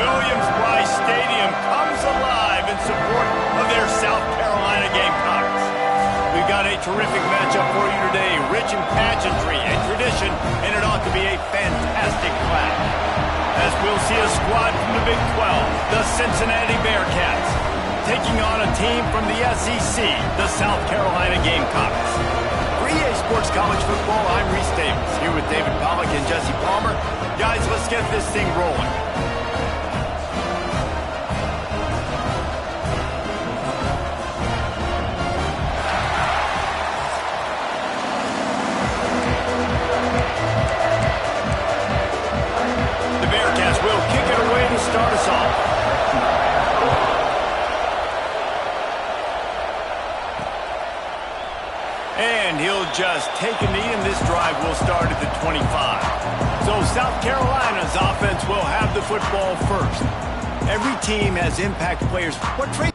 Williams-Brice Stadium comes alive in support of their South Carolina Gamecocks. We've got a terrific matchup for you today, rich in pageantry and tradition, and it ought to be a fantastic clash. As we'll see a squad from the Big 12, the Cincinnati Bearcats, taking on a team from the SEC, the South Carolina Gamecocks. For EA Sports College Football, I'm Reese Davis, here with David Pollack and Jesse Palmer. Guys, let's get this thing rolling. The Bearcats will kick it away to start us off. And he'll just take a knee, and this drive will start at the 25. So South Carolina's offense will have the football first. Every team has impact players. What traits?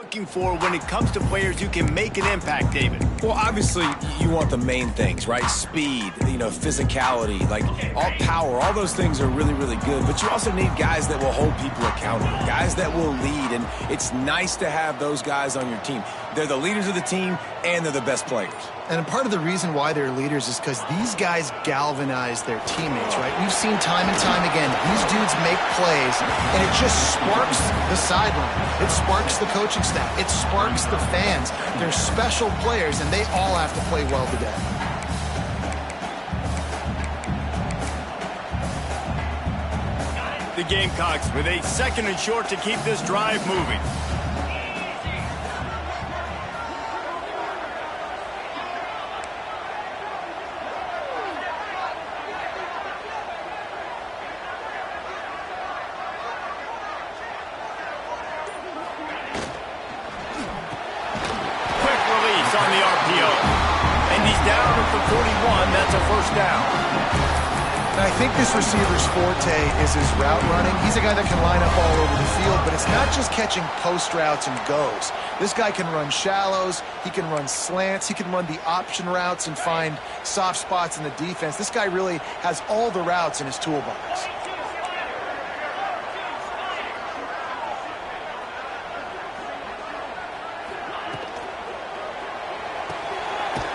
Looking for when it comes to players who can make an impact, David? Well, obviously, you want the main things, right? Speed, physicality, like all power, all those things are really, really good. But you also need guys that will hold people accountable, guys that will lead. And it's nice to have those guys on your team. They're the leaders of the team, and they're the best players. And part of the reason why they're leaders is because these guys galvanize their teammates, right? We've seen time and time again, these dudes make plays, and it just sparks the sideline. It sparks the coaching staff. It sparks the fans. They're special players, and they all have to play well today. The Gamecocks with a 2nd and short to keep this drive moving. first down. I think this receiver's forte is his route running. He's a guy that can line up all over the field, but it's not just catching post routes and goes. This guy can run shallows, he can run slants, he can run the option routes and find soft spots in the defense. This guy really has all the routes in his toolbox.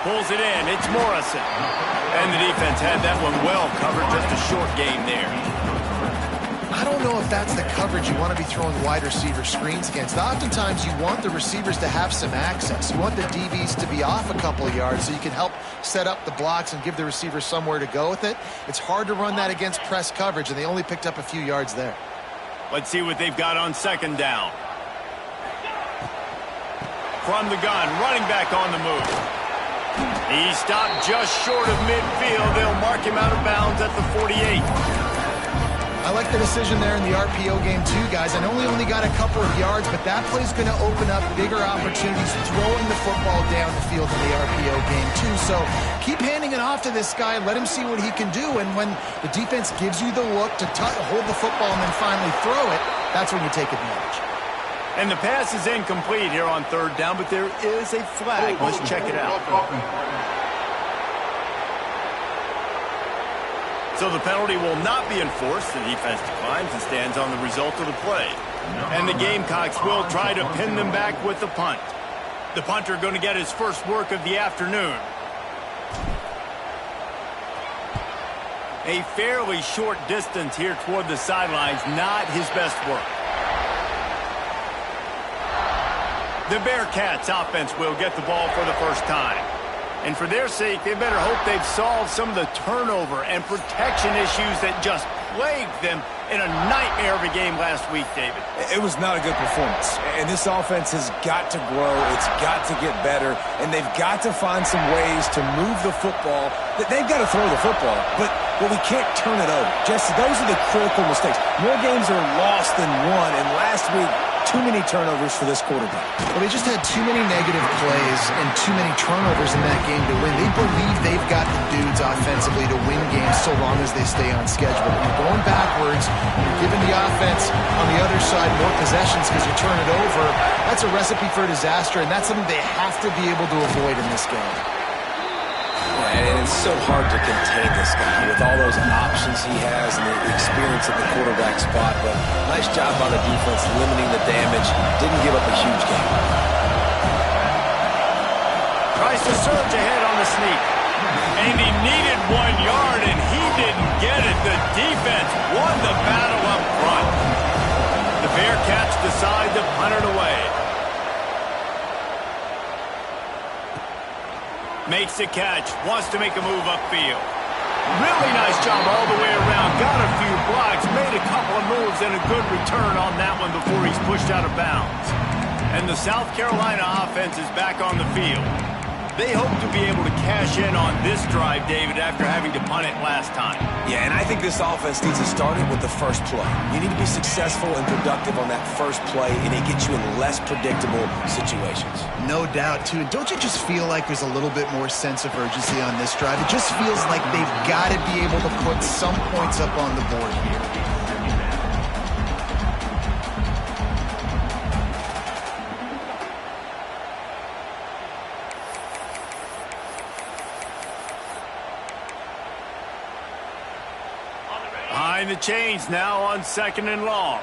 Pulls it in. It's Morrison. And the defense had that one well covered. Just a short game there. I don't know if that's the coverage you want to be throwing wide receiver screens against. Oftentimes, you want the receivers to have some access. You want the DBs to be off a couple of yards so you can help set up the blocks and give the receiver somewhere to go with it. It's hard to run that against press coverage, and they only picked up a few yards there. Let's see what they've got on second down. From the gun, running back on the move. He stopped just short of midfield. They'll mark him out of bounds at the 48. I like the decision there in the RPO game too, guys. I know he only got a couple of yards, but that play's going to open up bigger opportunities throwing the football down the field in the RPO game too. So keep handing it off to this guy. Let him see what he can do. And when the defense gives you the look to hold the football and then finally throw it, that's when you take advantage. And the pass is incomplete here on third down, but there is a flag. Let's check it out. So the penalty will not be enforced. The defense declines and stands on the result of the play. And the Gamecocks will try to pin them back with the punt. The punter going to get his first work of the afternoon. A fairly short distance here toward the sidelines, not his best work. The Bearcats offense will get the ball for the first time. And for their sake, they better hope they've solved some of the turnover and protection issues that just plagued them in a nightmare of a game last week, David. It was not a good performance. And this offense has got to grow. It's got to get better. And they've got to find some ways to move the football. They've got to throw the football, but we can't turn it over. Jesse, those are the critical mistakes. More games are lost than won. And last week, too many turnovers for this quarterback. Well, they just had too many negative plays and too many turnovers in that game to win. They believe they've got the dudes offensively to win games so long as they stay on schedule. But you're going backwards, you're giving the offense on the other side more possessions because you turn it over. That's a recipe for disaster, and that's something they have to be able to avoid in this game. And it's so hard to contain this guy with all those options he has and the experience at the quarterback spot. But nice job by the defense limiting the damage. Didn't give up a huge game. Tries to surge ahead on the sneak. And he needed 1 yard, and he didn't get it. The defense won the battle up front. The Bearcats decide to punt it away. Makes the catch, wants to make a move upfield. Really nice job all the way around. Got a few blocks, made a couple of moves, and a good return on that one before he's pushed out of bounds. And the South Carolina offense is back on the field. They hope to be able to cash in on this drive, David, after having to punt it last time. Yeah, and I think this offense needs to start it with the first play. You need to be successful and productive on that first play, and it gets you in less predictable situations. No doubt, too. And don't you just feel like there's a little bit more sense of urgency on this drive? It just feels like they've got to be able to put some points up on the board here. Behind the chains now on second and long.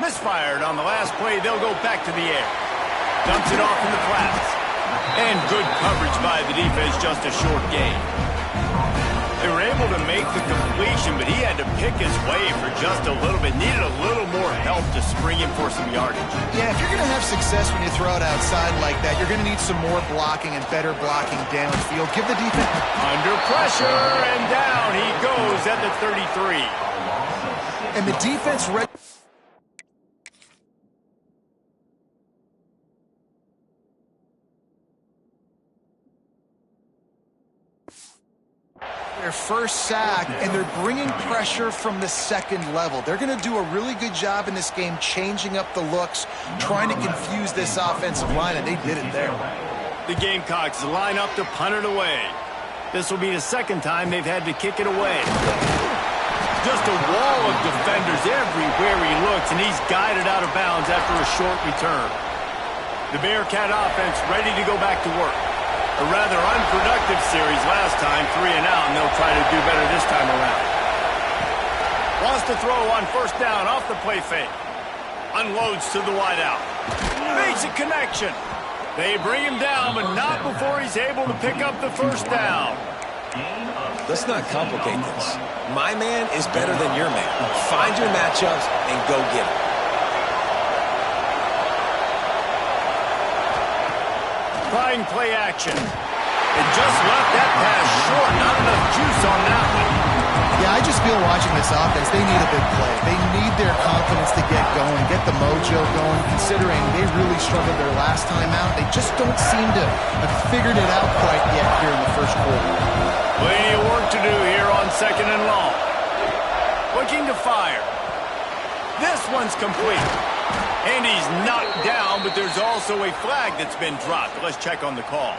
Misfired on the last play. They'll go back to the air. Dumps it off in the flats. And good coverage by the defense, just a short gain. They were able to make the completion, but he had to pick his way for just a little bit. Needed a little more help to spring him for some yardage. Yeah, if you're going to have success when you throw it outside like that, you're going to need some more blocking and better blocking downfield. Give the defense... Under pressure, and down he goes at the 33. And the defense... their first sack, and they're bringing pressure from the second level. They're going to do a really good job in this game changing up the looks, trying to confuse this offensive line, and they did it there. The Gamecocks line up to punt it away. This will be the second time they've had to kick it away. Just a wall of defenders everywhere he looks, and he's guided out of bounds after a short return. The Bearcat offense ready to go back to work. A rather unproductive series last time, 3 and out, and they'll try to do better this time around. Wants to throw on first down off the play fake. Unloads to the wideout. Makes a connection. They bring him down, but not before he's able to pick up the first down. Let's not complicate this. My man is better than your man. Find your matchups and go get it. Trying play action. It just left that pass short. Not enough juice on that one. Yeah, I just feel watching this offense, they need a big play. They need their confidence to get going, get the mojo going, considering they really struggled their last time out. They just don't seem to have figured it out quite yet here in the first quarter. Plenty of work to do here on second and long. Looking to fire. This one's complete. And he's knocked down, but there's also a flag that's been dropped. Let's check on the call.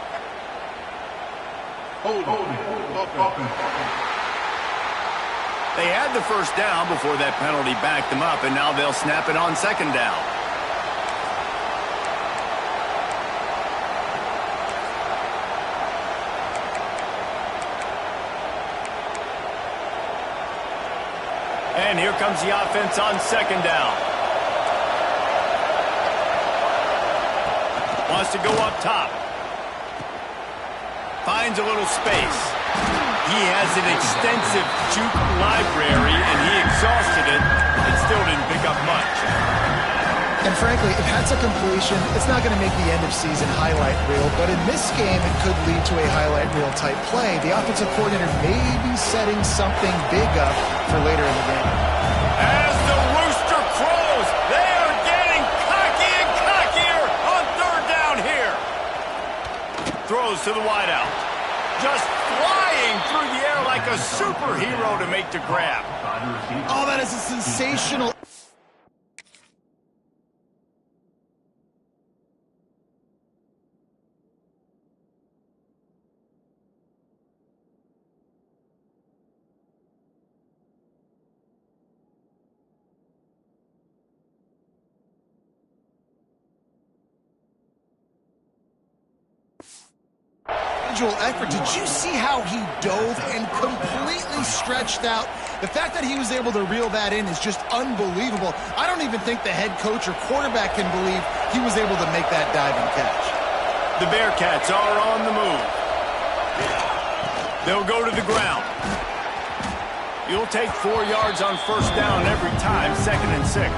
They had the first down before that penalty backed them up, and now they'll snap it on second down. And here comes the offense on second down. Wants to go up top. Finds a little space. He has an extensive juke library, and he exhausted it and still didn't pick up much. And frankly, if that's a completion, it's not going to make the end-of-season highlight reel, but in this game, it could lead to a highlight reel type play. The offensive coordinator may be setting something big up for later in the game. As the rooster crows, they are getting cocky and cockier on third down here. Throws to the wideout. Just flying through the air like a superhero to make the grab. Oh, that is a sensational... effort. Did you see how he dove and completely stretched out? The fact that he was able to reel that in is just unbelievable. I don't even think the head coach or quarterback can believe he was able to make that diving catch. The Bearcats are on the move. They'll go to the ground. You'll take 4 yards on first down every time, 2nd and 6.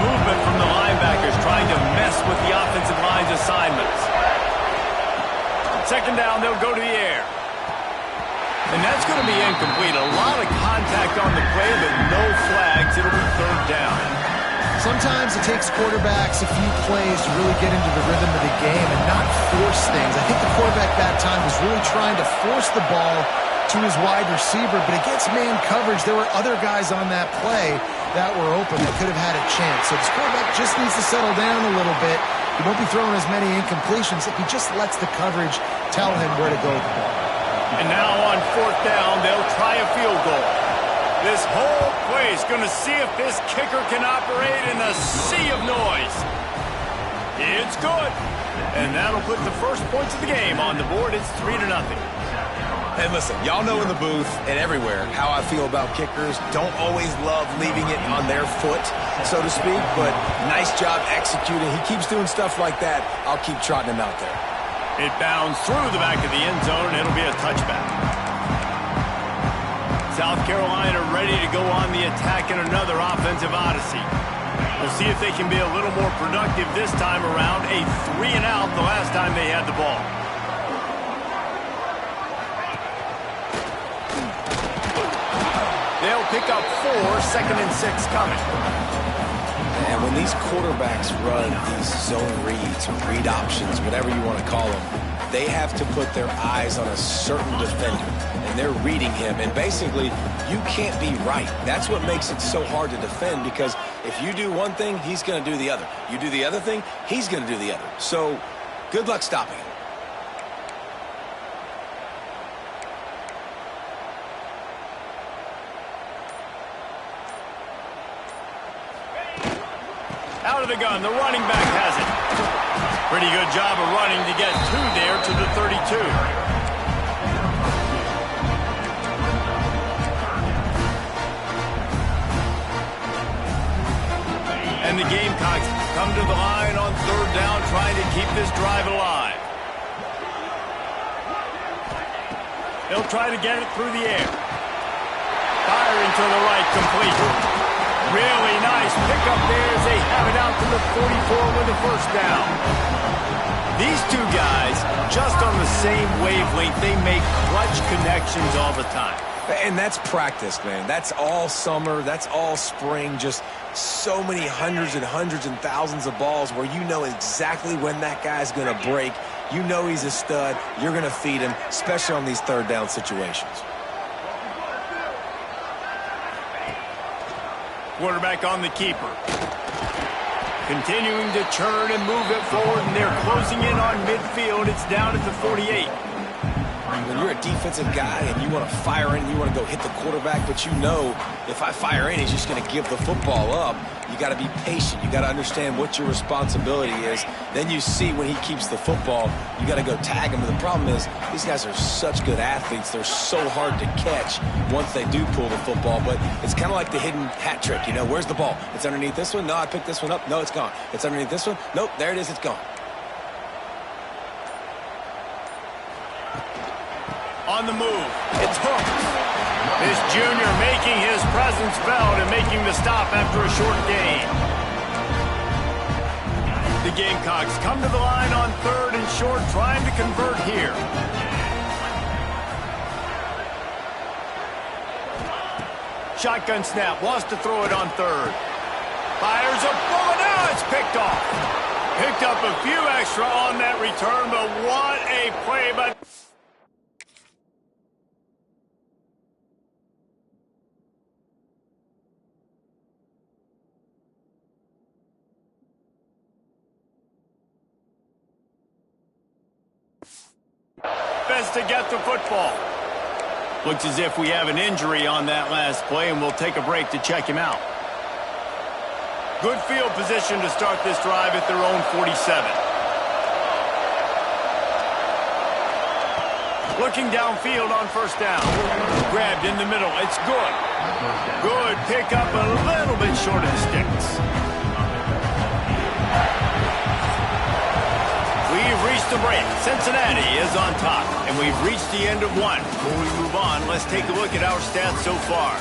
Movement from the linebackers trying to mess with the offensive line's assignments. Second down, they'll go to the air. And that's going to be incomplete. A lot of contact on the play, but no flags. It'll be third down. Sometimes it takes quarterbacks a few plays to really get into the rhythm of the game and not force things. I think the quarterback that time was really trying to force the ball to his wide receiver, but against man coverage, there were other guys on that play that were open that could have had a chance. So this quarterback just needs to settle down a little bit. He won't be throwing as many incompletions if he just lets the coverage tell him where to go with the ball. And now on fourth down, they'll try a field goal. This whole place going to see if this kicker can operate in a sea of noise. It's good. And that'll put the first points of the game on the board. It's 3-0. And listen, y'all know in the booth and everywhere how I feel about kickers. Don't always love leaving it on their foot, so to speak, but nice job executing. He keeps doing stuff like that. I'll keep trotting him out there. It bounds through the back of the end zone. It'll be a touchback. South Carolina ready to go on the attack in another offensive odyssey. We'll see if they can be a little more productive this time around. A 3-and-out the last time they had the ball. They'll pick up 4, 2nd and 6 coming. And when these quarterbacks run these zone reads, or read options, whatever you want to call them, they have to put their eyes on a certain defender, and they're reading him. And basically, you can't be right. That's what makes it so hard to defend, because if you do one thing, he's going to do the other. You do the other thing, he's going to do the other. So good luck stopping him. Out of the gun, the running back has it. Pretty good job of running to get two there to the 32. And the Gamecocks come to the line on third down, trying to keep this drive alive. They'll try to get it through the air. Firing to the right, complete. Really nice pickup there as they have it out to the 44 with a first down. These two guys, just on the same wavelength, they make clutch connections all the time. And that's practice, man. That's all summer. That's all spring. Just so many hundreds and thousands of balls where you know exactly when that guy's going to break. You know he's a stud. You're going to feed him, especially on these third down situations. Quarterback on the keeper. Continuing to churn and move it forward, and they're closing in on midfield. It's down at the 48. When you're a defensive guy and you want to fire in, you want to go hit the quarterback, but you know if I fire in, he's just going to give the football up. You got to be patient. You got to understand what your responsibility is. Then you see when he keeps the football, you got to go tag him. But the problem is these guys are such good athletes. They're so hard to catch once they do pull the football. But it's kind of like the hidden hat trick. You know, where's the ball? It's underneath this one. No, I picked this one up. No, it's gone. It's underneath this one. Nope, there it is. It's gone. On the move, it's Hooks. This junior making his presence felt and making the stop after a short gain. The Gamecocks come to the line on third and short, trying to convert here. Shotgun snap, wants to throw it on third. Fires a bullet, now it's picked off. Picked up a few extra on that return, but what a play by... Best to get the football. Looks as if we have an injury on that last play, and we'll take a break to check him out. Good field position to start this drive at their own 47. Looking downfield on first down. Grabbed in the middle. It's good. Good pick up, a little bit short of the sticks. We've reached the break. Cincinnati is on top, and we've reached the end of one. Before we move on, let's take a look at our stats so far.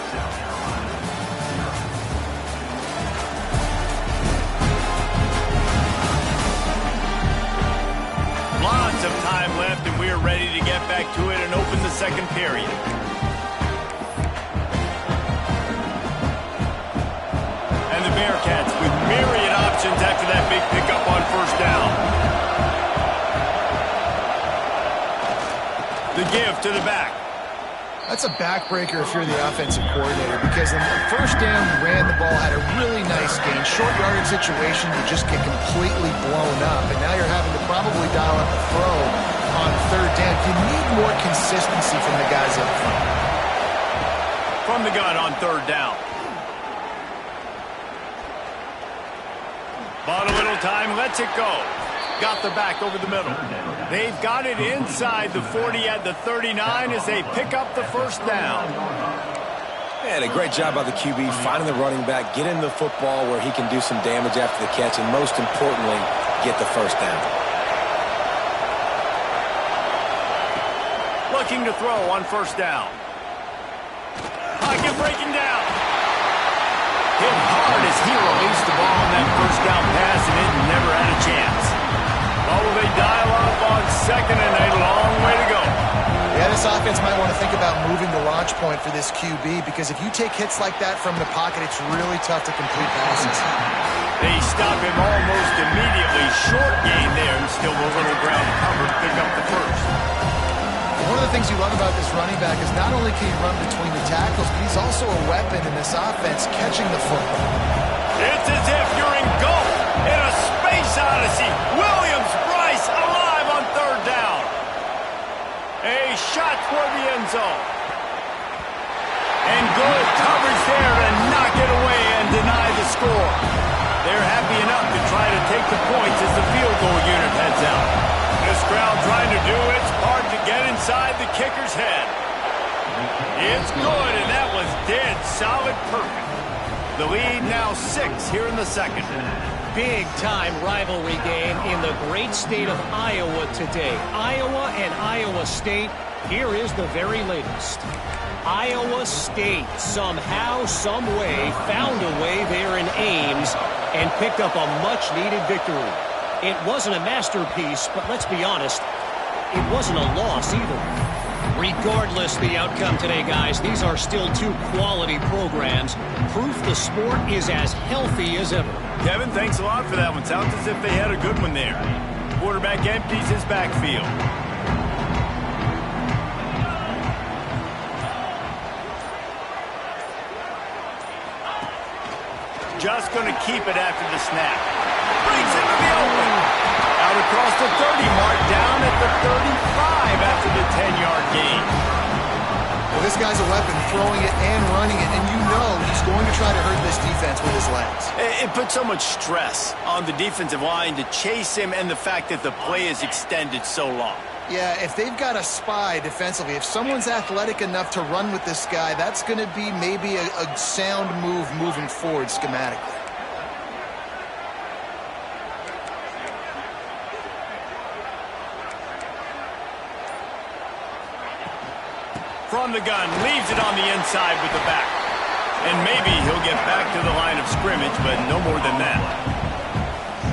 Lots of time left, and we're ready to get back to it and open the second period. And the Bearcats with myriad options after that big pickup on first down. The give to the back. That's a backbreaker if you're the offensive coordinator, because in the first down, you ran the ball, had a really nice gain. Short yardage situation, you just get completely blown up, and now you're having to probably dial up the throw on third down. You need more consistency from the guys up front. From the gun on third down. Bought a little time, lets it go. Got the back over the middle. They've got it inside the 40 at the 39 as they pick up the first down. And a great job by the QB finding the running back, getting the football where he can do some damage after the catch, and most importantly, get the first down. Looking to throw on first down. Pocket breaking down. Hit hard as he released the ball on that first down pass, and it never had a chance. Oh, they dial up on second, and a long way to go. Yeah, this offense might want to think about moving the launch point for this QB, because if you take hits like that from the pocket, it's really tough to complete passes. They stop him almost immediately. Short gain there, and still a little ground cover to pick up the first. One of the things you love about this running back is not only can he run between the tackles, but he's also a weapon in this offense catching the football. It's as if you're engulfed in a space odyssey. Williams-Brice alive on third down. A shot toward the end zone. And good coverage there to knock it away and deny the score. They're happy enough to try to take the points as the field goal unit heads out. This crowd trying to do its part to get inside the kicker's head. It's good, and that was dead solid perfect. The lead now 6 here in the second. Big-time rivalry game in the great state of Iowa today. Iowa and Iowa State. Here is the very latest. Iowa State somehow, some way, found a way there in Ames and picked up a much-needed victory. It wasn't a masterpiece, but let's be honest, it wasn't a loss either. Regardless the outcome today, guys, these are still two quality programs. Proof the sport is as healthy as ever. Kevin, thanks a lot for that one. Sounds as if they had a good one there. Quarterback empties his backfield. Just going to keep it after the snap. Brings him to the open. Out across the 30 mark, down at the 35 after the 10-yard gain. Well, this guy's a weapon, throwing it and running it, and you know he's going to try to hurt this defense with his legs. It puts so much stress on the defensive line to chase him and the fact that the play is extended so long. Yeah, if they've got a spy defensively, if someone's athletic enough to run with this guy, that's going to be maybe a sound move moving forward schematically. From the gun, leaves it on the inside with the back. And maybe he'll get back to the line of scrimmage, but no more than that.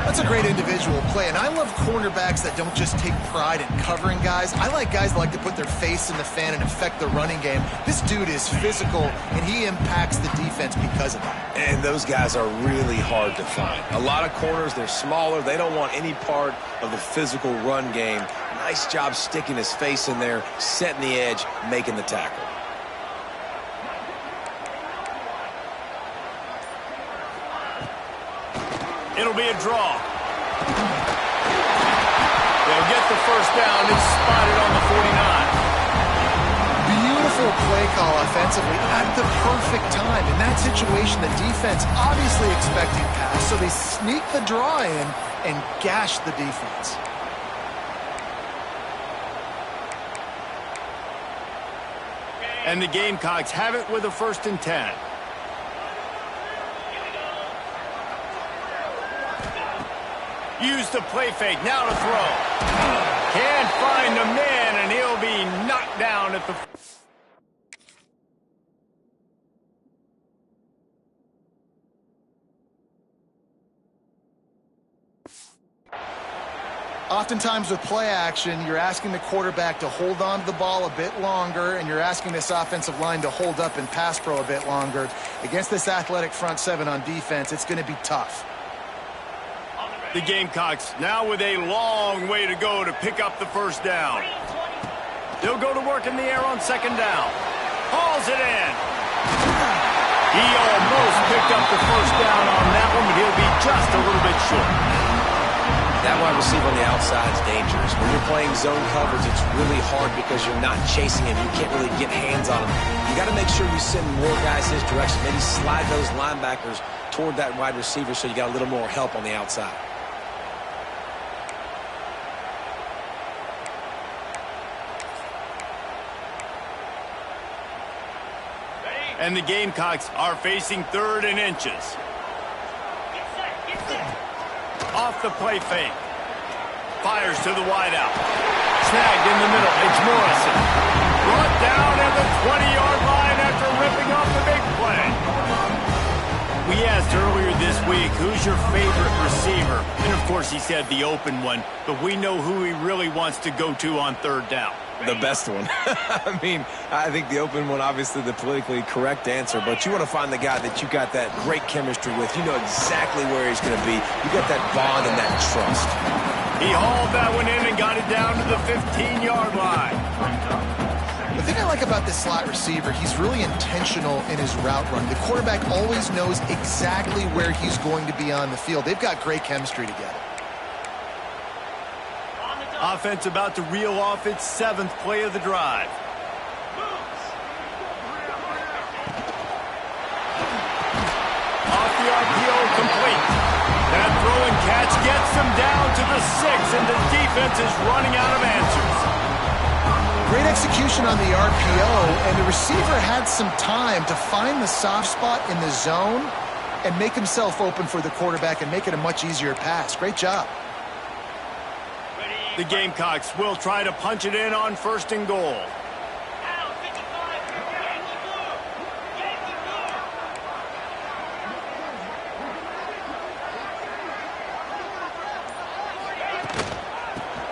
That's a great individual play, and I love cornerbacks that don't just take pride in covering guys. I like guys that like to put their face in the fan and affect the running game. This dude is physical, and he impacts the defense because of that. And those guys are really hard to find. A lot of corners, they're smaller. They don't want any part of the physical run game. Nice job sticking his face in there, setting the edge, making the tackle. It'll be a draw. They'll get the first down. It's spotted on the 49. Beautiful play call offensively at the perfect time. In that situation, the defense obviously expecting pass, so they sneak the draw in and gash the defense. And the Gamecocks have it with a 1st and 10. Use the play fake, now to throw. Can't find the man, and he'll be knocked down at the... Oftentimes with play action, you're asking the quarterback to hold on to the ball a bit longer, and you're asking this offensive line to hold up and pass pro a bit longer. Against this athletic front seven on defense, it's going to be tough. The Gamecocks now with a long way to go to pick up the first down. They'll go to work in the air on 2nd down. Hauls it in. He almost picked up the first down on that one, but he'll be just a little bit short. That wide receiver on the outside is dangerous. When you're playing zone coverage, it's really hard because you're not chasing him. You can't really get hands on him. You got to make sure you send more guys his direction. Maybe slide those linebackers toward that wide receiver so you got a little more help on the outside. And the Gamecocks are facing 3rd and inches. Off the play fake. Fires to the wideout. Snagged in the middle. It's Morrison. Brought down at the 20-yard line after ripping off the big play. We asked earlier this week, who's your favorite receiver? And, of course, he said the open one. But we know who he really wants to go to on 3rd down. The best one. I mean, I think the open one, obviously the politically correct answer, but you want to find the guy that you got that great chemistry with. You know exactly where he's going to be. You got that bond and that trust. He hauled that one in and got it down to the 15-yard line. The thing I like about this slot receiver, he's really intentional in his route run. The quarterback always knows exactly where he's going to be on the field. They've got great chemistry together. Offense about to reel off its 7th play of the drive. Off the RPO, complete. That throw and catch gets them down to the 6, and the defense is running out of answers. Great execution on the RPO, and the receiver had some time to find the soft spot in the zone and make himself open for the quarterback and make it a much easier pass. Great job. The Gamecocks will try to punch it in on 1st and goal.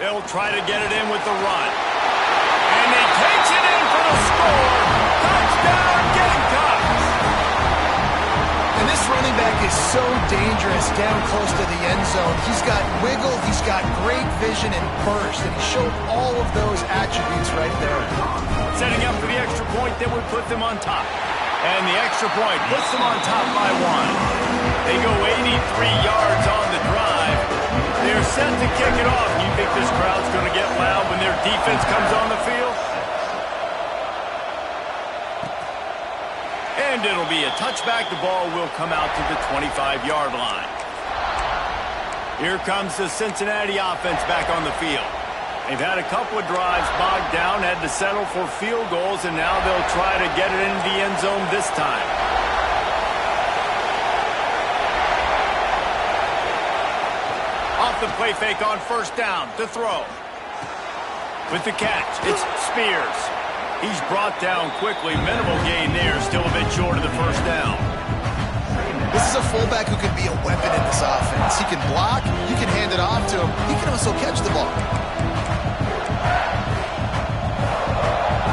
They'll try to get it in with the run. And he takes it in for the score. Touchdown, Gamecocks! And this running back is so dangerous down close to the end zone. He's got wiggle, he's got great vision and burst, and he showed all of those attributes right there. Setting up for the extra point that would put them on top. And the extra point puts them on top by 1. They go 83 yards on the drive. They're set to kick it off. You think this crowd's going to get loud when their defense comes on the field? And it'll be a touchback. The ball will come out to the 25-yard line. Here comes the Cincinnati offense back on the field. They've had a couple of drives bogged down, had to settle for field goals, and now they'll try to get it into the end zone this time. Off the play fake on 1st down to throw. With the catch, it's Spears. He's brought down quickly. Minimal gain there, still a bit short of the 1st down. This is a fullback who can be a weapon in this offense. He can block, you can hand it off to him, he can also catch the ball.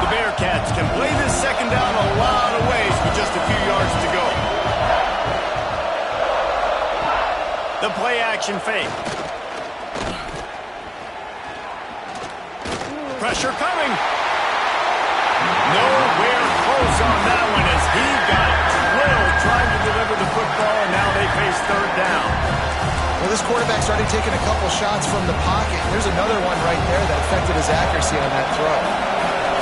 The Bearcats can play this 2nd down a lot of ways with just a few yards to go. The play action fake. Pressure coming. Nowhere close on that one as he got drilled trying to deliver the football, and now they face 3rd down. Well, this quarterback's already taken a couple shots from the pocket. There's another one right there that affected his accuracy on that throw.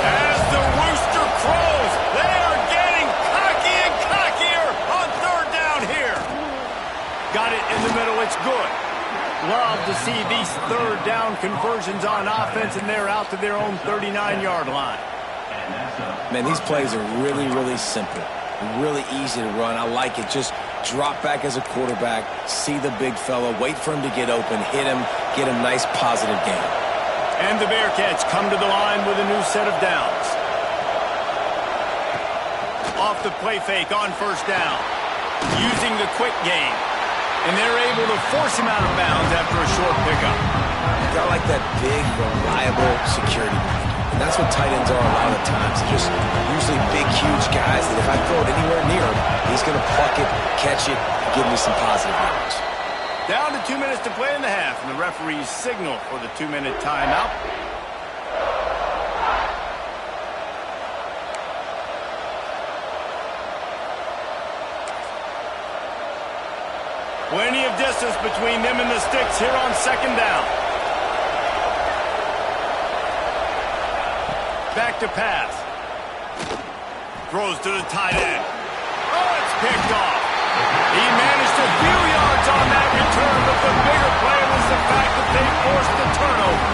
As the rooster crows, they are getting cocky and cockier on 3rd down here. Got it in the middle, it's good. Love to see these 3rd down conversions on offense, and they're out to their own 39-yard line. Man, these plays are really, really simple. Really easy to run. I like it. Just drop back as a quarterback, see the big fella, wait for him to get open, hit him, get a nice positive gain. And the Bearcats come to the line with a new set of downs. Off the play fake on 1st down. Using the quick game. And they're able to force him out of bounds after a short pickup. Got like that big, reliable security blanket. And that's what tight ends are a lot of the times. They're just usually big, huge guys that if I throw it anywhere near him, he's going to pluck it, catch it, and give me some positive yards. Down to 2 minutes to play in the half, and the referees signal for the 2-minute timeout. Plenty of distance between them and the sticks here on 2nd down. Back to pass. Throws to the tight end. Oh, it's picked off. He managed a few yards on that return, but the bigger play was the fact that they forced the turnover.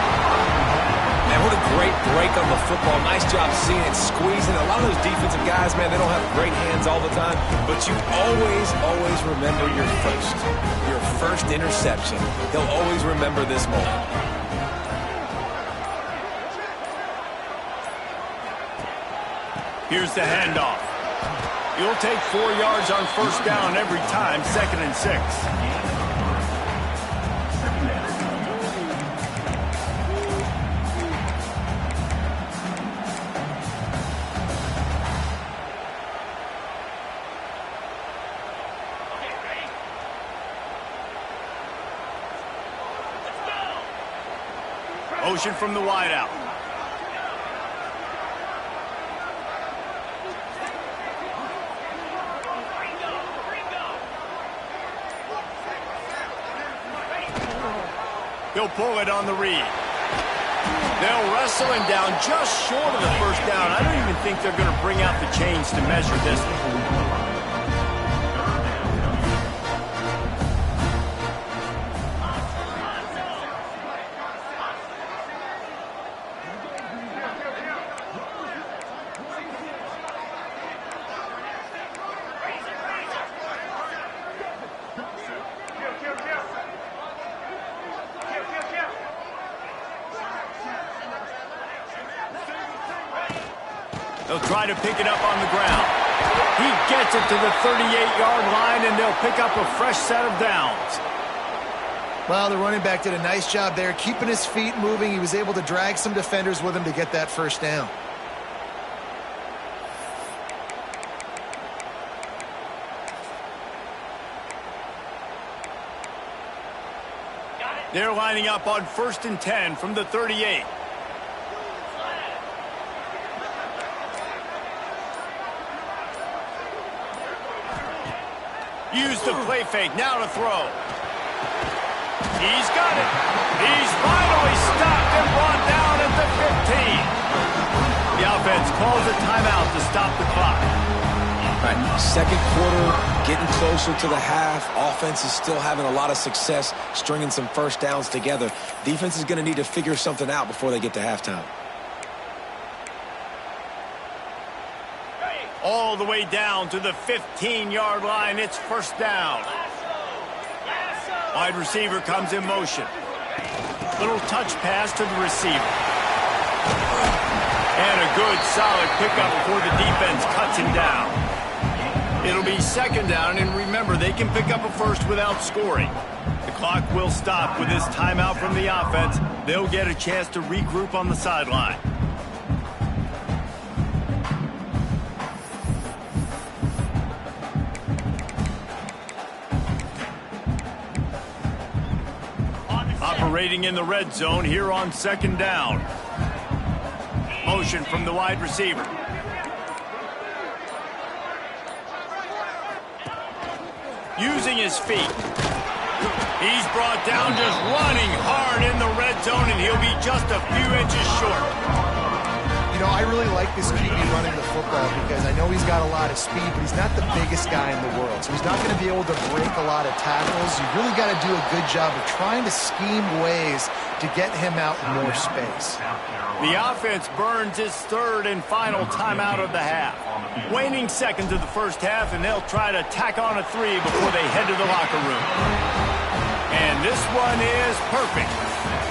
Man, what a great break on the football. Nice job seeing it, squeezing. A lot of those defensive guys, man, they don't have great hands all the time, but you always remember your first interception. They'll always remember this moment. Here's the handoff. You'll take 4 yards on 1st down every time, 2nd and 6. Motion from the wideout. He'll pull it on the read. They'll wrestle him down just short of the first down. I don't even think they're going to bring out the chains to measure this one. They'll try to pick it up on the ground. He gets it to the 38-yard line, and they'll pick up a fresh set of downs. Well, the running back did a nice job there, keeping his feet moving. He was able to drag some defenders with him to get that first down. They're lining up on 1st and 10 from the 38. Use the play fake, now to throw. He's got it. He's finally stopped and brought down at the 15. The offense calls a timeout to stop the clock. Right, second quarter, getting closer to the half. Offense is still having a lot of success stringing some first downs together. Defense is going to need to figure something out before they get to halftime. All the way down to the 15-yard line. It's first down. Wide receiver comes in motion. Little touch pass to the receiver. And a good, solid pickup before the defense cuts him down. It'll be second down, and remember, they can pick up a first without scoring. The clock will stop with this timeout from the offense. They'll get a chance to regroup on the sideline. Operating in the red zone here on second down. Motion from the wide receiver. Using his feet. He's brought down just running hard in the red zone, and he'll be just a few inches short. You know, I really like this QB running the football because I know he's got a lot of speed, but he's not the biggest guy in the world. So he's not going to be able to break a lot of tackles. You really got to do a good job of trying to scheme ways to get him out in more space. The offense burns its third and final timeout of the half. Waning seconds of the first half, and they'll try to tack on a 3 before they head to the locker room. And this one is perfect.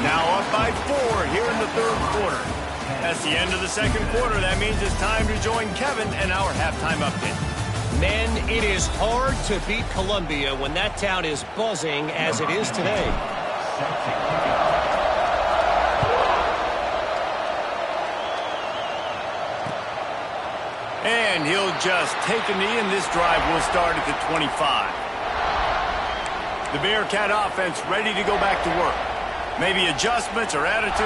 Now up by 4 here in the third quarter. That's the end of the second quarter. That means it's time to join Kevin and our halftime update. Men, it is hard to beat Columbia when that town is buzzing as it is today. And he'll just take a knee, and this drive will start at the 25. The Bearcat offense ready to go back to work. Maybe adjustments or attitude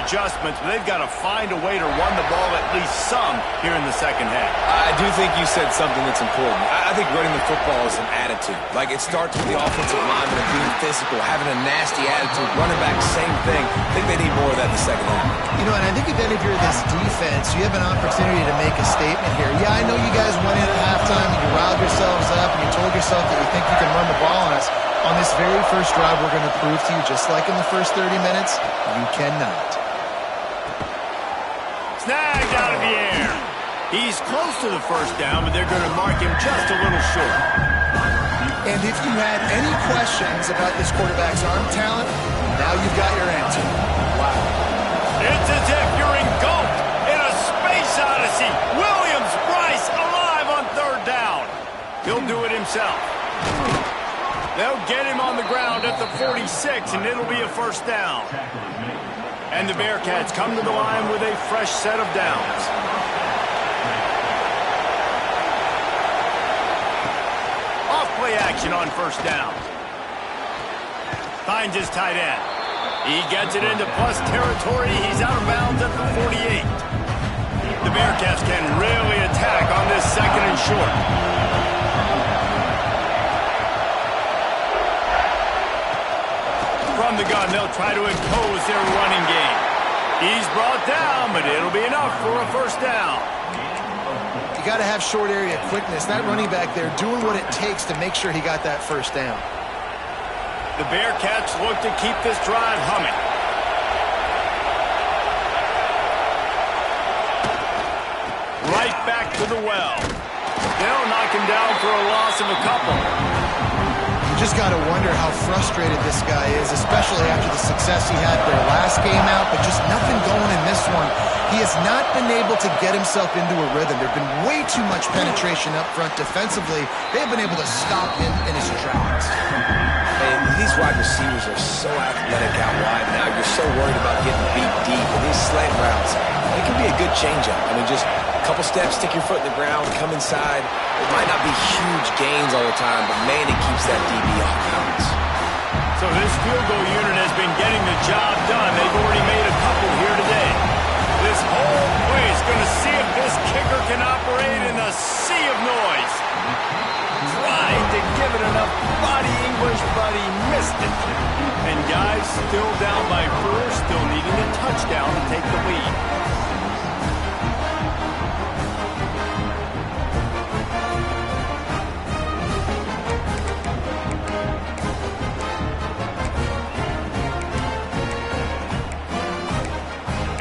adjustments, but they've got to find a way to run the ball at least some here in the second half. I do think you said something that's important. I think running the football is an attitude. Like, it starts with the offensive lineman and being physical, having a nasty attitude. Running back, same thing. I think they need more of that in the second half. You know, and I think if any of you're this defense, you have an opportunity to make a statement here. Yeah, I know you guys went in at halftime and you riled yourselves up and you told yourself that you think you can run the ball on us. On this very first drive, we're going to prove to you, just like in the first 30 minutes, you cannot. Snagged out of the air. He's close to the first down, but they're going to mark him just a little short. And if you had any questions about this quarterback's arm talent, now you've got your answer. Wow. It's as if you're engulfed in a space odyssey. Williams Brice alive on third down. He'll do it himself. They'll get him on the ground at the 46, and it'll be a first down. And the Bearcats come to the line with a fresh set of downs. Off play action on first down. Finds his tight end. He gets it into plus territory. He's out of bounds at the 48. The Bearcats can really attack on this second and short. From the gun, they'll try to impose their running game. He's brought down, but it'll be enough for a first down. You got to have short area quickness. That running back there doing what it takes to make sure he got that first down. The Bearcats look to keep this drive humming. Right back to the well. They'll knock him down for a loss of a couple. You just got to wonder how frustrated this guy is, especially after the success he had their last game out, but just nothing going in this one. He has not been able to get himself into a rhythm. There have been way too much penetration up front defensively. They've been able to stop him in his tracks. And these wide receivers are so athletic out wide now. You're so worried about getting beat deep. And these slant routes, it can be a good changeup. I mean, just a couple steps, stick your foot in the ground, come inside. It might not be huge gains all the time, but man, it keeps that DB off balance. So this field goal unit has been getting the job done. They've already made a couple here today. This whole place going to see if this kicker can operate in a sea of noise. Tried to give it enough body English, but he missed it. And guys still down by 4, still needing a touchdown to take the lead.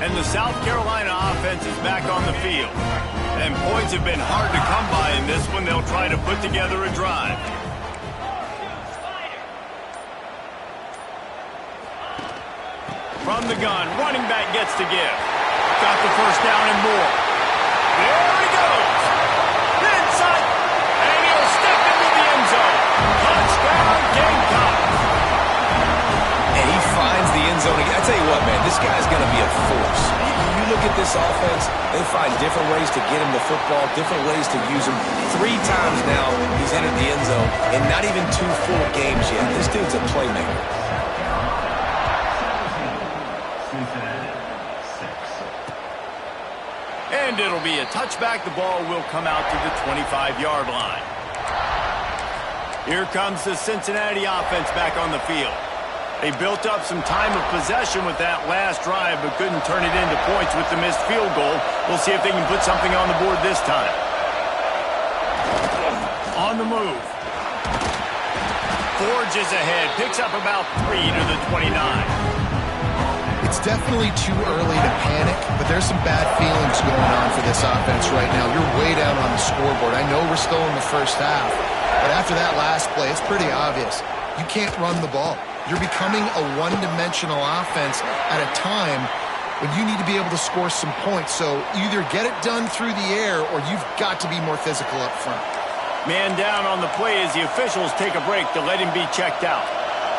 And the South Carolina offense is back on the field. And points have been hard to come by in this one. They'll try to put together a drive. From the gun, running back gets to give. Got the first down and more. There he goes. Inside. And he'll step into the end zone. Touchdown, Gamecocks. And he finds the end zone again. I tell you what, man, this guy's going to be a force. You look at this offense, they find different ways to get him the football, different ways to use him. 3 times now he's entered the end zone, and not even 2 full games yet. This dude's a playmaker. And it'll be a touchback. The ball will come out to the 25-yard line. Here comes the Cincinnati offense back on the field. They built up some time of possession with that last drive, but couldn't turn it into points with the missed field goal. We'll see if they can put something on the board this time. On the move. Forges ahead, picks up about 3 to the 29. It's definitely too early to panic, but there's some bad feelings going on for this offense right now. You're way down on the scoreboard. I know we're still in the first half, but after that last play, it's pretty obvious. You can't run the ball. You're becoming a one-dimensional offense at a time when you need to be able to score some points. So either get it done through the air or you've got to be more physical up front. Man down on the play as the officials take a break to let him be checked out.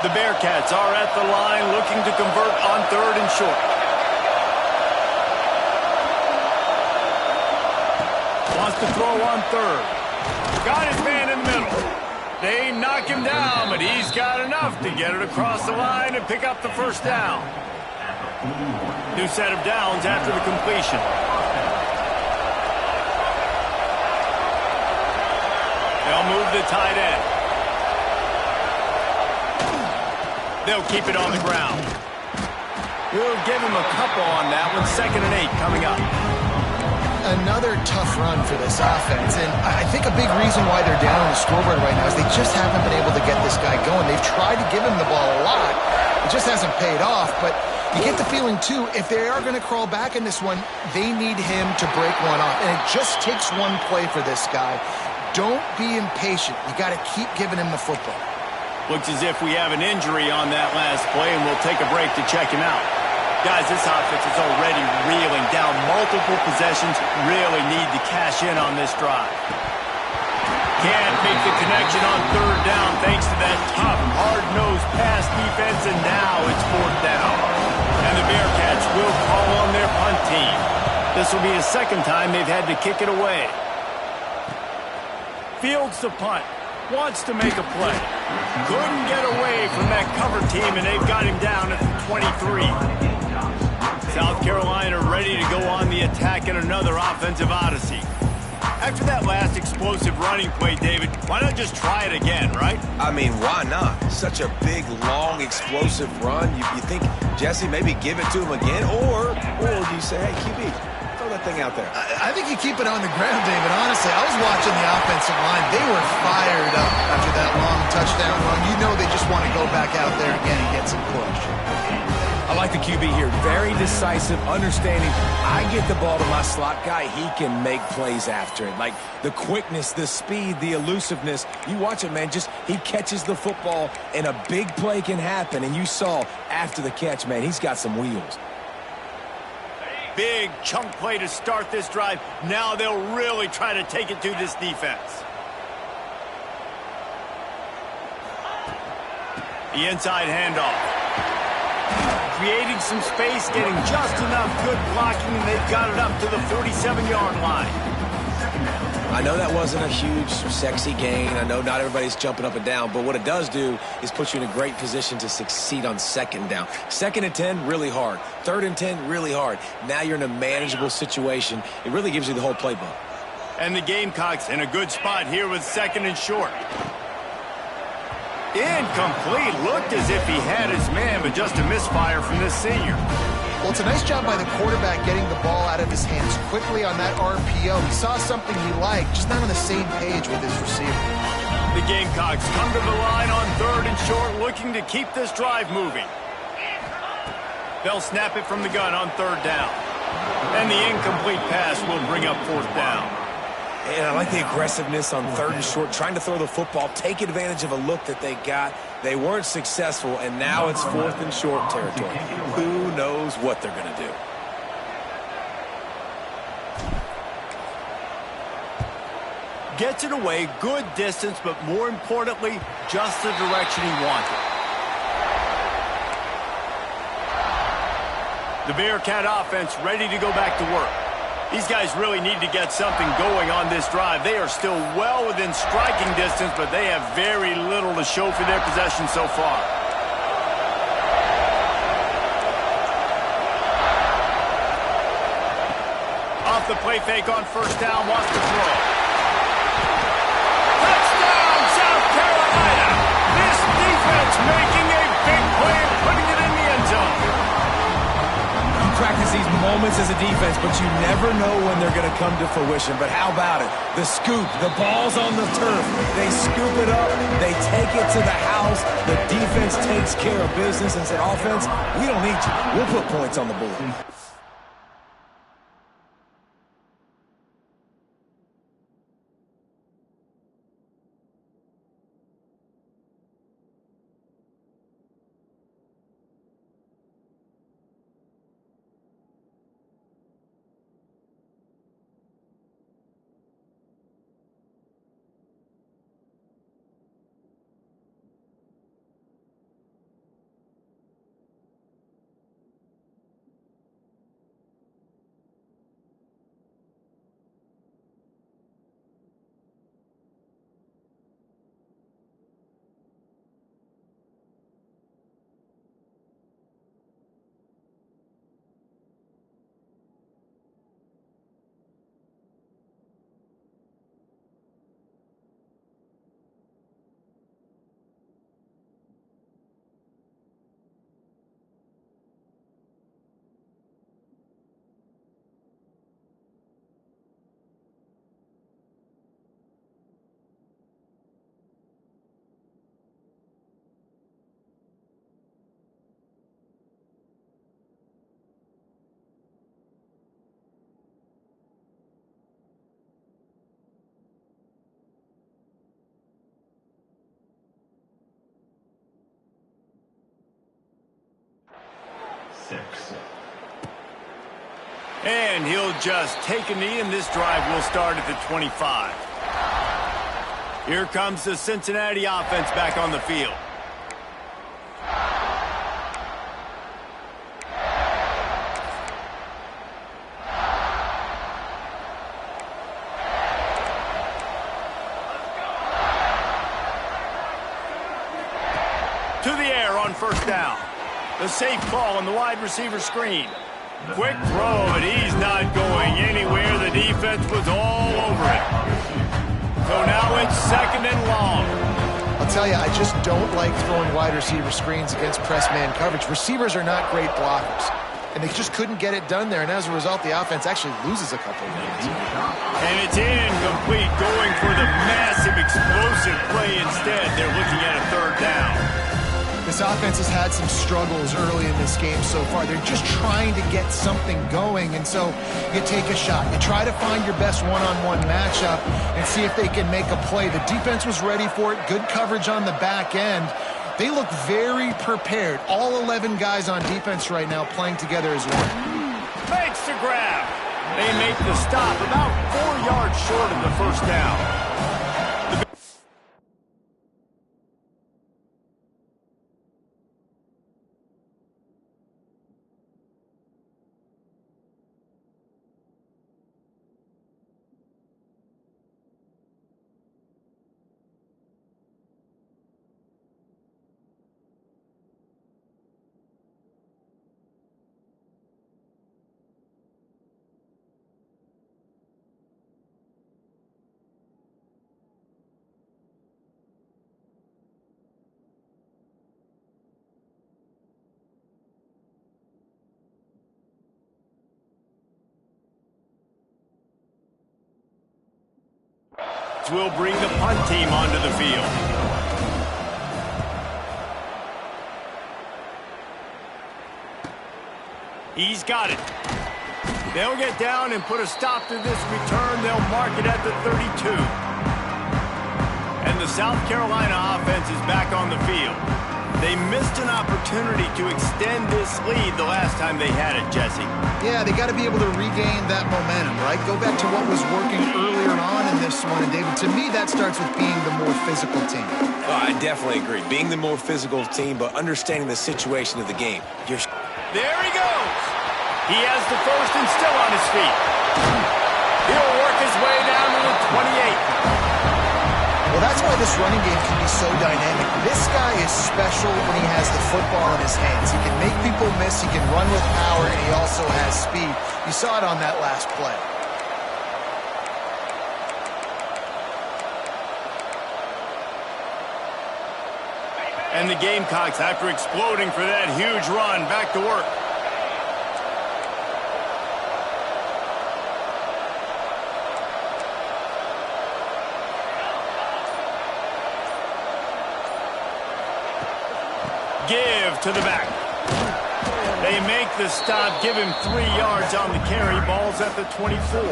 The Bearcats are at the line looking to convert on 3rd and short. Wants to throw on 3rd. Got his man in the middle. They knock him down, but he's got enough to get it across the line and pick up the first down. New set of downs after the completion. They'll move the tight end. They'll keep it on the ground. We'll give him a couple on that one. 2nd and 8 coming up. Another tough run for this offense, and I think a big reason why they're down on the scoreboard right now is they just haven't been able to get this guy going. They've tried to give him the ball a lot. It just hasn't paid off, but you get the feeling, too, if they are going to crawl back in this one, they need him to break one off, and it just takes one play for this guy. Don't be impatient. You got to keep giving him the football. Looks as if we have an injury on that last play, and we'll take a break to check him out. Guys, this offense is already reeling down multiple possessions. Really need to cash in on this drive. Can't make the connection on 3rd down thanks to that tough, hard-nosed pass defense, and now it's 4th down. And the Bearcats will call on their punt team. This will be the 2nd time they've had to kick it away. Fields the punt. wants to make a play. Couldn't get away from that cover team, and they've got him down at the 23. South Carolina ready to go on the attack in another offensive odyssey. After that last explosive running play, David, why not just try it again, right? I mean, why not? Such a big, long, explosive run. You think, Jesse, maybe give it to him again? Or do you say, hey, QB, throw that thing out there? I think you keep it on the ground, David. Honestly, I was watching the offensive line. They were fired up after that long touchdown run. You know they just want to go back out there again and get some push. I like the QB here. Very decisive, understanding. I get the ball to my slot guy. He can make plays after it. Like the quickness, the speed, the elusiveness. You watch it, man. Just he catches the football, and a big play can happen. And you saw after the catch, man, he's got some wheels. Big chunk play to start this drive. Now they'll really try to take it to this defense. The inside handoff. Creating some space, getting just enough good blocking, and they've got it up to the 47-yard line. I know that wasn't a huge, sexy gain. I know not everybody's jumping up and down, but what it does do is put you in a great position to succeed on second down. 2nd and 10, really hard. 3rd and 10, really hard. Now you're in a manageable situation. It really gives you the whole playbook. And the Gamecocks in a good spot here with 2nd and short. Incomplete. Looked as if he had his man, but just a misfire from this senior. Well, it's a nice job by the quarterback getting the ball out of his hands quickly on that RPO. He saw something he liked, just not on the same page with his receiver. The Gamecocks come to the line on 3rd and short, looking to keep this drive moving. They'll snap it from the gun on 3rd down. And the incomplete pass will bring up 4th down. And I like the aggressiveness on 3rd and short, trying to throw the football, take advantage of a look that they got. They weren't successful, and now it's 4th and short territory. Who knows what they're going to do? Gets it away, good distance, but more importantly, just the direction he wanted. The Bearcat offense ready to go back to work. These guys really need to get something going on this drive. They are still well within striking distance, but they have very little to show for their possession so far. Off the play fake on 1st down, wants to throw. Touchdown, South Carolina! This defense making a big play and putting it in the end zone. Practice these moments as a defense, but you never know when they're going to come to fruition. But how about it? The scoop, the ball's on the turf. They scoop it up. They take it to the house. The defense takes care of business and said, offense, we don't need you. We'll put points on the board. And he'll just take a knee, and this drive will start at the 25. Here comes the Cincinnati offense back on the field. To the air on first down. The safe call on the wide receiver screen. Quick throw, but he's not going anywhere. The defense was all over it. So now it's second and long. I'll tell you, I just don't like throwing wide receiver screens against press man coverage. Receivers are not great blockers, and they just couldn't get it done there. And as a result, the offense actually loses a couple of games. And it's incomplete, going for the massive explosive play instead. They're looking at a third down. This offense has had some struggles early in this game so far. They're just trying to get something going, and so you take a shot. You try to find your best one-on-one matchup and see if they can make a play. The defense was ready for it. Good coverage on the back end. They look very prepared. All 11 guys on defense right now playing together as one. Makes the grab. They make the stop about 4 yards short of the first down. Will bring the punt team onto the field. He's got it. They'll get down and put a stop to this return. They'll mark it at the 32. And the South Carolina offense is back on the field. They missed an opportunity to extend this lead the last time they had it, Jesse. Yeah, they got to be able to regain that momentum, right? Go back to what was working earlier on in this one. And, David, to me, that starts with being the more physical team. Oh, I definitely agree. Being the more physical team, but understanding the situation of the game. There he goes. He has the first and still on his feet. He'll work his way down to the 28. Well, that's why this running game can be so dynamic. This guy is special when he has the football in his hands. He can make people miss, he can run with power, and he also has speed. You saw it on that last play. And the Gamecocks, after exploding for that huge run, back to work. Give to the back. They make the stop, give him 3 yards on the carry. Ball's at the 24.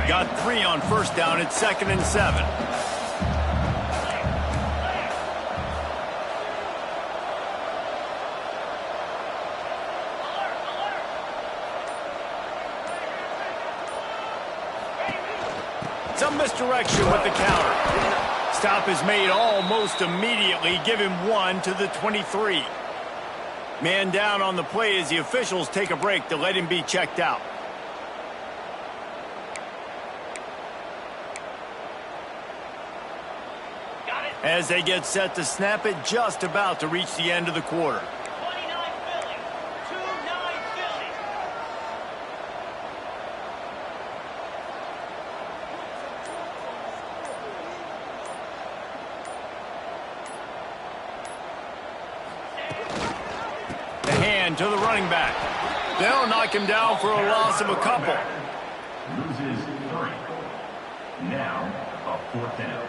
Got 3 on first down. It's 2nd and 7. Some misdirection with the counter. Stop is made almost immediately. Give him 1 to the 23. Man down on the play as the officials take a break to let him be checked out. As they get set to snap it, just about to reach the end of the quarter. To the running back. They'll knock him down for a loss of a couple. Loses 3. Now a 4th down.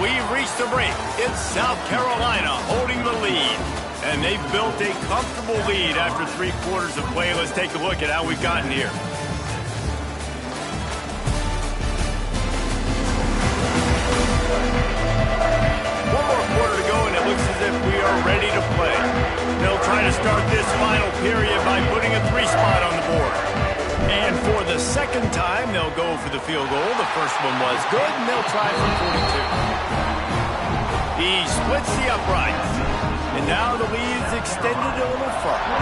We've reached the break. It's South Carolina holding the lead. And they've built a comfortable lead after 3 quarters of play. Let's take a look at how we've gotten here. We are ready to play. They'll try to start this final period by putting a 3 spot on the board. And for the second second time, they'll go for the field goal. The first one was good, and they'll try for 42. He splits the uprights, and now the lead's extended a little further.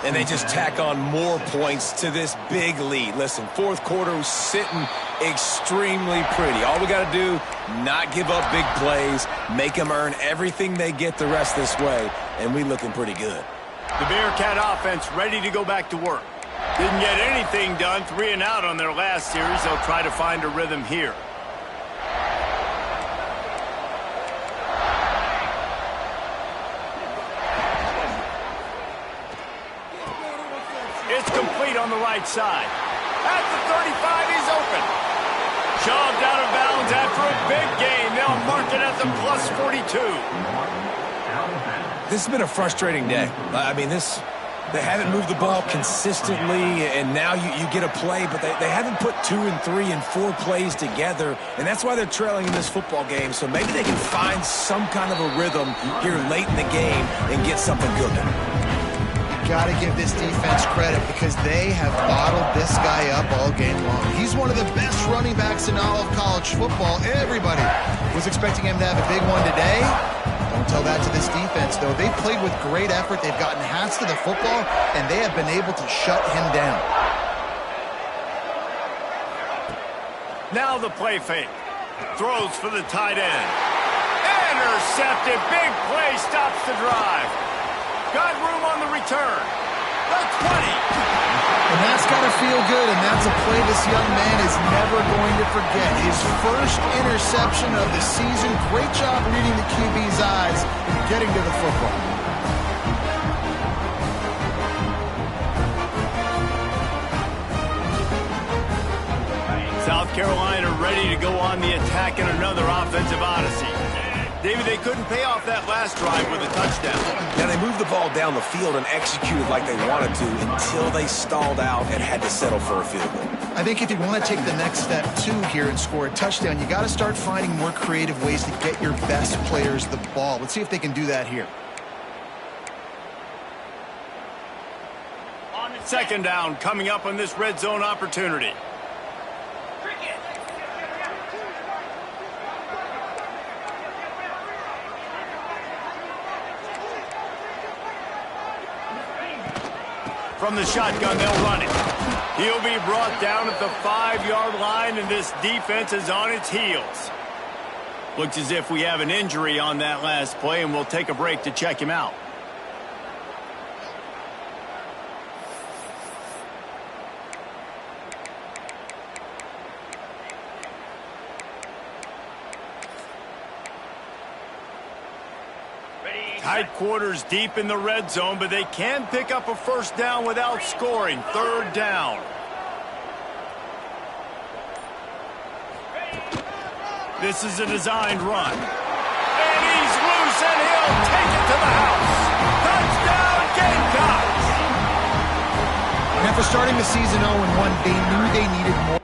And they just tack on more points to this big lead. Listen, fourth quarter was sitting extremely pretty. All we got to do, not give up big plays, make them earn everything they get the rest this way, and we looking pretty good. The Bearcat offense ready to go back to work. Didn't get anything done, 3 and out on their last series. They'll try to find a rhythm here. It's complete on the right side. At the 35, he's open. Shoved out of bounds after a big gain. They'll mark it at the plus 42. This has been a frustrating day. I mean, they haven't moved the ball consistently, and now you get a play, but they haven't put 2 and 3 and 4 plays together, and that's why they're trailing in this football game. So maybe they can find some kind of a rhythm here late in the game and get something cooking. Got to give this defense credit because they have bottled this guy up all game long. He's one of the best running backs in all of college football. Everybody was expecting him to have a big one today. Don't tell that to this defense, though. They've played with great effort. They've gotten hands to the football, and they have been able to shut him down. Now the play fake. Throws for the tight end. Intercepted. Big play stops the drive. Got room on the return. The 20. And that's got to feel good, and that's a play this young man is never going to forget. His first interception of the season. Great job reading the QB's eyes and getting to the football. South Carolina ready to go on the attack in another offensive odyssey. David, they couldn't pay off that last drive with a touchdown. Now, they moved the ball down the field and executed like they wanted to until they stalled out and had to settle for a field goal. I think if you want to take the next step, too, here and score a touchdown, you got to start finding more creative ways to get your best players the ball. Let's see if they can do that here. Second down coming up on this red zone opportunity. From the shotgun, they'll run it. He'll be brought down at the 5-yard line, and this defense is on its heels. Looks as if we have an injury on that last play, and we'll take a break to check him out. Tight quarters deep in the red zone, but they can pick up a first down without scoring. Third down. This is a designed run. And he's loose, and he'll take it to the house. Touchdown, Gamecocks! And after starting the season 0-1, they knew they needed more.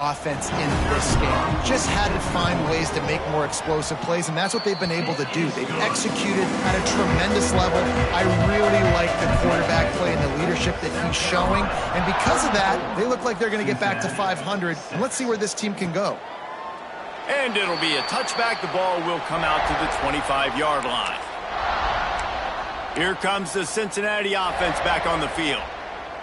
Offense in this game. Just had to find ways to make more explosive plays, and that's what they've been able to do. They've executed at a tremendous level. I really like the quarterback play and the leadership that he's showing, and because of that, they look like they're going to get back to 500. And let's see where this team can go. And it'll be a touchback. The ball will come out to the 25-yard line. Here comes the Cincinnati offense back on the field.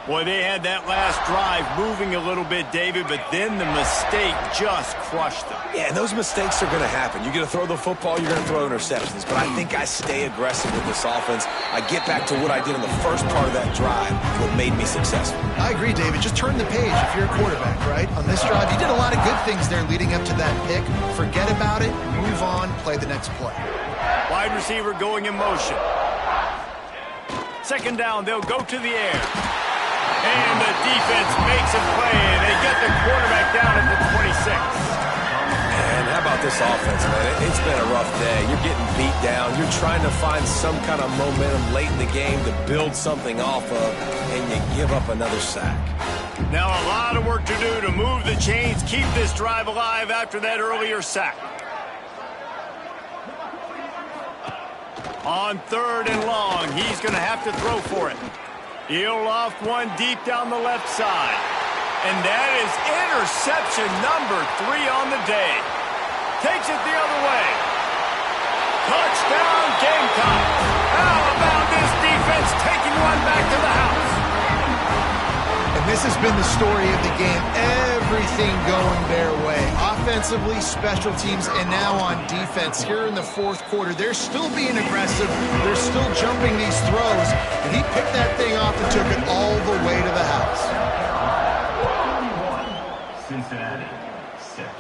Boy, they had that last drive moving a little bit, David, but then the mistake just crushed them. Yeah, and those mistakes are going to happen. You're going to throw the football, you're going to throw interceptions. But I think I stay aggressive with this offense. I get back to what I did in the first part of that drive, what made me successful. I agree, David. Just turn the page if you're a quarterback, right? On this drive, you did a lot of good things there leading up to that pick. Forget about it, move on, play the next play. Wide receiver going in motion. Second down, they'll go to the air. And the defense makes a play, and they get the quarterback down at the 26. And how about this offense, man? It's been a rough day. You're getting beat down. You're trying to find some kind of momentum late in the game to build something off of, and you give up another sack. Now a lot of work to do to move the chains, keep this drive alive after that earlier sack. On 3rd and long, he's going to have to throw for it. He'll loft one deep down the left side. And that is interception number 3 on the day. Takes it the other way. Touchdown, Gamecock. How about this defense taking one back to the house? And this has been the story of the game. Everything going their way. Offensively, special teams, and now on defense. Here in the 4th quarter, they're still being aggressive. They're still jumping these throws. And he picked that thing off and took it all the way to the house. Cincinnati, 6.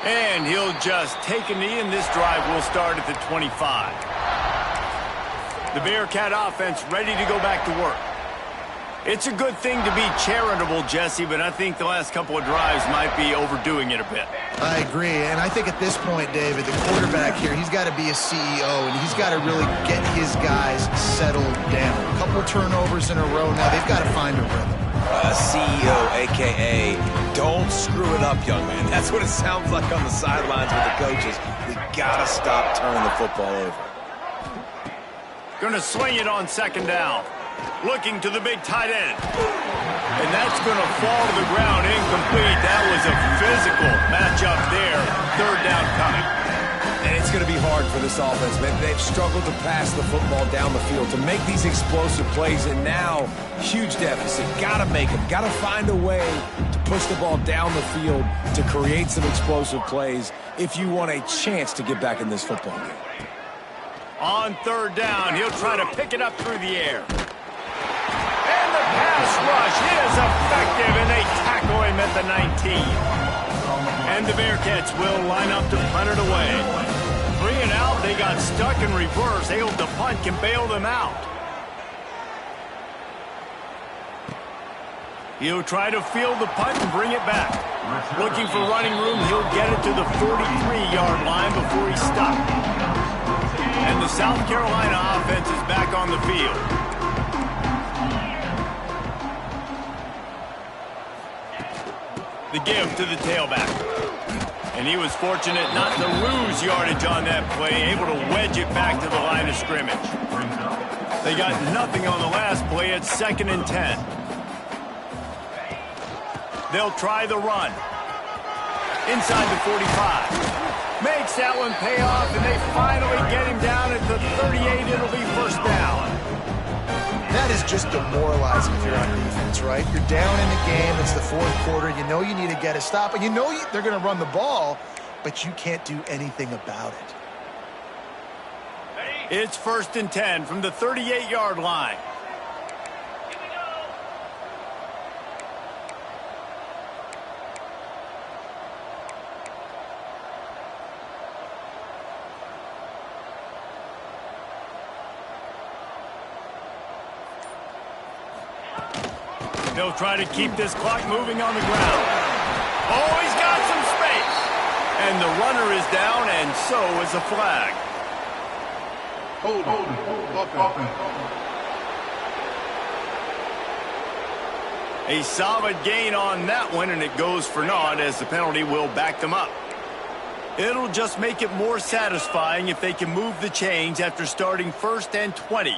And he'll just take a knee, and this drive will start at the 25. The Bearcat offense ready to go back to work. It's a good thing to be charitable, Jesse, but I think the last couple of drives might be overdoing it a bit. I agree, and I think at this point, David, the quarterback here, he's got to be a CEO, and he's got to really get his guys settled down. A couple turnovers in a row now. They've got to find a rhythm. CEO, a.k.a. don't screw it up, young man. That's what it sounds like on the sidelines with the coaches. We got to stop turning the football over. Going to swing it on 2nd down. Looking to the big tight end. And that's going to fall to the ground incomplete. That was a physical matchup there. 3rd down coming. And it's going to be hard for this offense, man. They've struggled to pass the football down the field, to make these explosive plays, and now, huge deficit. Got to make them. Got to find a way to push the ball down the field to create some explosive plays if you want a chance to get back in this football game. On 3rd down, he'll try to pick it up through the air. And the pass rush is effective, and they tackle him at the 19. And the Bearcats will line up to punt it away. 3 and out, they got stuck in reverse. Able to punt, can bail them out. He'll try to field the punt and bring it back. Looking for running room, he'll get it to the 43-yard line before he's stopped. And the South Carolina offense is back on the field. The give to the tailback. And he was fortunate not to lose yardage on that play, able to wedge it back to the line of scrimmage. They got nothing on the last play at 2nd and 10. They'll try the run. Inside the 45. Makes that one pay off, and they finally get him down at the 38. It'll be 1st down. That is just demoralizing if you're on defense, right? You're down in the game. It's the 4th quarter. You know you need to get a stop, and you know they're going to run the ball, but you can't do anything about it. It's 1st and 10 from the 38-yard line. They'll try to keep this clock moving on the ground. Oh, he's got some space. And the runner is down, and so is the flag. Hold on. A solid gain on that one, and it goes for naught as the penalty will back them up. It'll just make it more satisfying if they can move the chains after starting 1st and 20.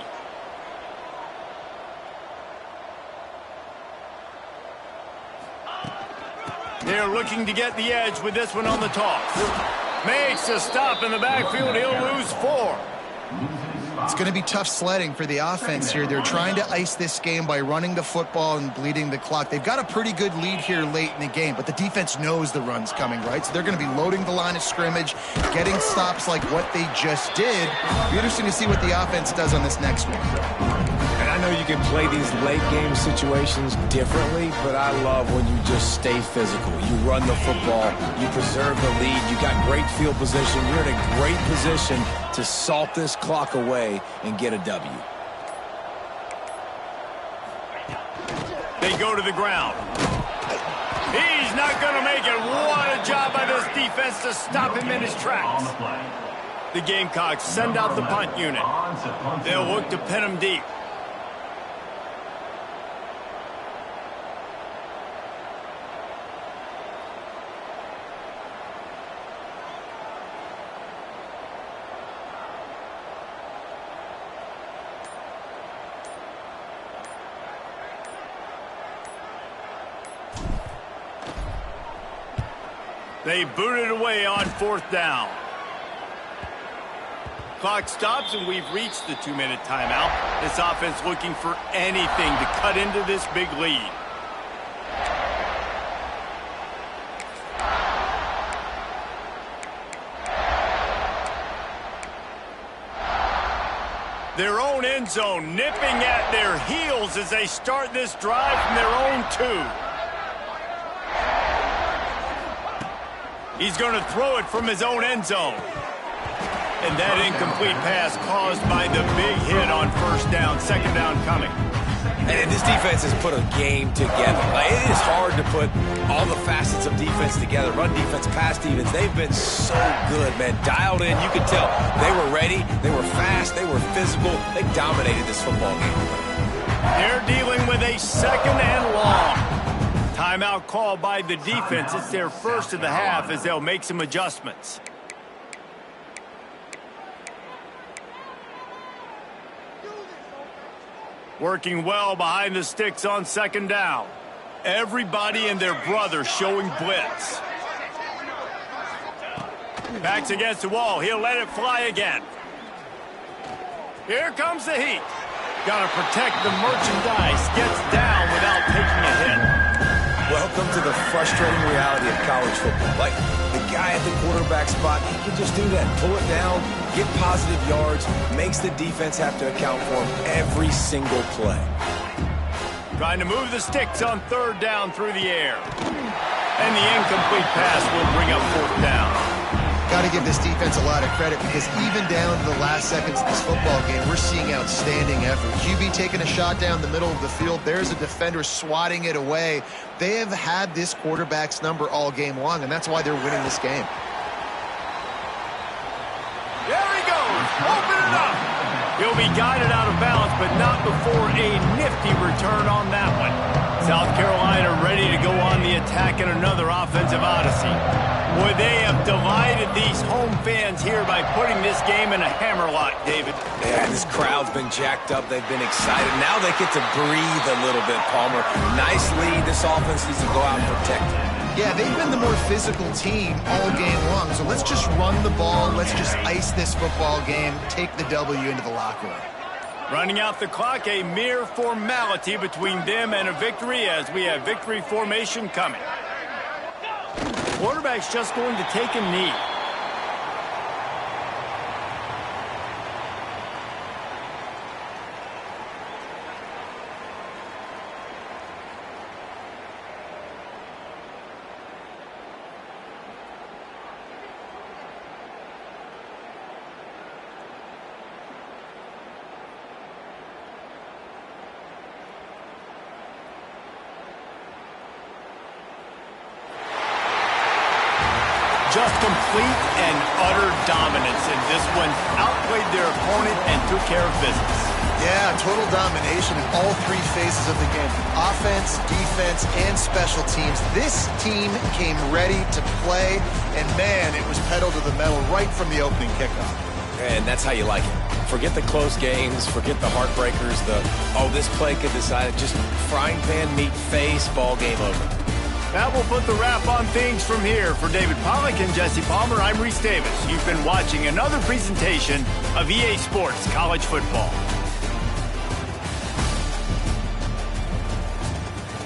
They're looking to get the edge with this one on the toss. Makes a stop in the backfield. He'll lose 4. It's going to be tough sledding for the offense here. They're trying to ice this game by running the football and bleeding the clock. They've got a pretty good lead here late in the game, but the defense knows the run's coming, right? So they're going to be loading the line of scrimmage, getting stops like what they just did. It'll be interesting to see what the offense does on this next one. And I know you can play these late game situations differently, but I love when you just stay physical. You run the football, you preserve the lead, you got great field position, you're in a great position to salt this clock away and get a W. They go to the ground. He's not going to make it. What a job by this defense to stop him in his tracks. The Gamecocks send out the punt unit. They'll look to pin him deep. They booted away on 4th down. Clock stops, and we've reached the 2-minute timeout. This offense looking for anything to cut into this big lead. Their own end zone nipping at their heels as they start this drive from their own 2. He's going to throw it from his own end zone. And that incomplete pass caused by the big hit on 1st down, 2nd down coming. And this defense has put a game together. Like, it is hard to put all the facets of defense together. Run defense, pass defense. They've been so good, man. Dialed in. You could tell they were ready. They were fast. They were physical. They dominated this football game. They're dealing with a 2nd and long. Timeout called by the defense. It's their first of the half as they'll make some adjustments. Working well behind the sticks on 2nd down. Everybody and their brother showing blitz. Backs against the wall. He'll let it fly again. Here comes the heat. Got to protect the merchandise. Gets down without taking a hit. Welcome to the frustrating reality of college football. Like, the guy at the quarterback spot, he can just do that. Pull it down, get positive yards, makes the defense have to account for him every single play. Trying to move the sticks on 3rd down through the air. And the incomplete pass will bring up 4th down. Got to give this defense a lot of credit because even down to the last seconds of this football game, we're seeing outstanding effort. QB taking a shot down the middle of the field. There's a defender swatting it away. They have had this quarterback's number all game long, and that's why they're winning this game. There he goes. Open it up. He'll be guided out of bounds, but not before a nifty return on that one. South Carolina ready to go on the attack in another offensive odyssey. Boy, they have delighted these home fans here by putting this game in a hammerlock, David. Yeah, this crowd's been jacked up. They've been excited. Now they get to breathe a little bit, Palmer. Nice lead. This offense needs to go out and protect it. Yeah, they've been the more physical team all game long. So let's just run the ball. Let's just ice this football game, take the W into the locker room. Running out the clock, a mere formality between them and a victory as we have victory formation coming. Quarterback's just going to take a knee. Just complete and utter dominance in this one. Outplayed their opponent and took care of business. Yeah, total domination in all 3 phases of the game. Offense, defense, and special teams. This team came ready to play, and man, it was pedal to the metal right from the opening kickoff. And that's how you like it. Forget the close games, forget the heartbreakers, this play could decide it. Just frying pan, meat face, ball game over. That will put the wrap on things from here. For David Pollack and Jesse Palmer, I'm Reese Davis. You've been watching another presentation of EA Sports College Football.